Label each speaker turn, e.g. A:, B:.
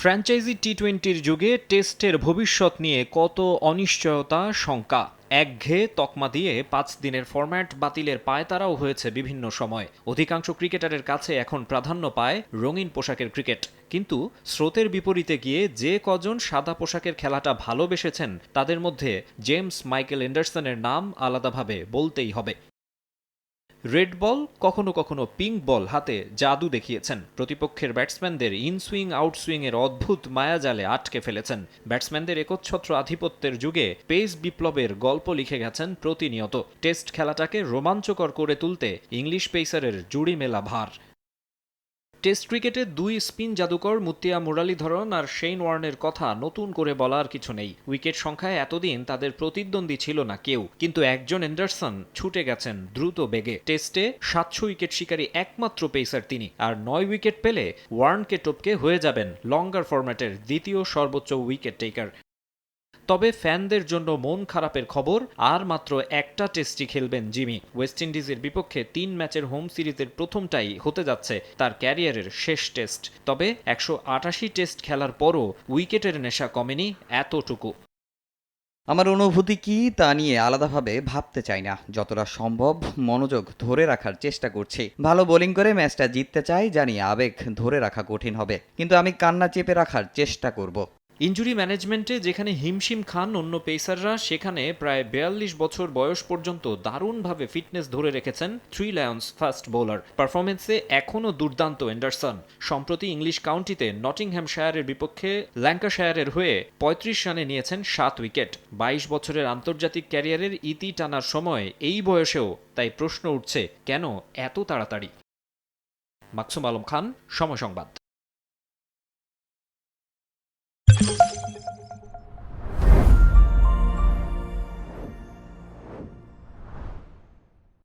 A: Franchise টি-20-র যুগে টেস্টের ভবিষ্যৎ নিয়ে কত অনিশ্চয়তা, শঙ্কা। একঘেয়ে তকমা দিয়ে ৫ দিনের ফরম্যাট বাতিলের পায়তারাও হয়েছে বিভিন্ন সময়। অধিকাংশ ক্রিকেটারের কাছে এখন প্রাধান্য পায় রঙিন পোশাকের ক্রিকেট। কিন্তু স্রোতের বিপরীতে গিয়ে যে কজন সাদা পোশাকের খেলাটা ভালোবেসেছেন তাদের মধ্যে জেমস মাইকেল এন্ডারসনের নাম আলাদাভাবে বলতেই হবে। রেড বল, কখনো কখনো পিঙ্ক বল হাতে জাদু দেখিয়েছেন। প্রতিপক্ষের ব্যাটসম্যানদের ইনসুইং আউটসুইং এর অদ্ভুত মায়াজালে আটকে ফেলেছেন। ব্যাটসম্যানদের একচ্ছত্র আধিপত্যের যুগে পেস বিপ্লবের গল্প লিখে গেছেন প্রতিনিয়ত। টেস্ট খেলাটাকে রোমাঞ্চকর করে তুলতে ইংলিশ পেসারের জুড়ি মেলা ভার। টেস্ট ক্রিকেটে দুই স্পিন জাদুকর মুত্তিয়া মুরালীধরন আর শেন ওয়ার্নের কথা নতুন করে বলার কিছু নেই। উইকেট সংখ্যায় এতদিন তাদের প্রতিদ্বন্দ্বী ছিল না কেউ, কিন্তু একজন এন্ডারসন ছুটে গেছেন দ্রুত বেগে। টেস্টে ৭০০ উইকেট শিকারী একমাত্র পেসার তিনি, আর ৯ উইকেট পেলে ওয়ার্নকে টপকে হয়ে যাবেন লঙ্গার ফরম্যাটের দ্বিতীয় সর্বোচ্চ উইকেট টেকার। তবে ফ্যানদের জন্য মন খারাপের খবর, আর মাত্র একটা টেস্টই খেলবেন জিমি। ওয়েস্ট ইন্ডিজের বিপক্ষে ৩ ম্যাচের হোম সিরিজের প্রথমটাই হতে যাচ্ছে তার ক্যারিয়ারের শেষ টেস্ট। তবে ১৮৮ টেস্ট খেলার পরও উইকেটের নেশা কমেনি এতটুকু।
B: আমার অনুভূতি কি তা নিয়ে আলাদাভাবে ভাবতে চাই না। যতটা সম্ভব মনোযোগ ধরে রাখার চেষ্টা করছি। ভালো বোলিং করে ম্যাচটা জিততে চাই, জানি আবেগ ধরে রাখা কঠিন হবে, কিন্তু আমি কান্না চেপে রাখার চেষ্টা করব।
A: ইনজুরি ম্যানেজমেন্টে যেখানে হিমশিম খান অন্য পেসাররা, সেখানে প্রায় ৪২ বছর বয়স পর্যন্ত দারুণভাবে ফিটনেস ধরে রেখেছেন থ্রি লায়ন্স ফাস্ট বোলার। পারফরমেন্সে এখনও দুর্দান্ত এন্ডারসন। সম্প্রতি ইংলিশ কাউন্টিতে নটিংহ্যামশায়ারের বিপক্ষে ল্যাঙ্কাশায়ারের হয়ে ৩৫ রানে নিয়েছেন ৭ উইকেট। ২২ বছরের আন্তর্জাতিক ক্যারিয়ারের ইতি টানার সময় এই বয়সেও তাই প্রশ্ন উঠছে, কেন এত তাড়াতাড়ি? মাকসুম আলম খান, সময় সংবাদ।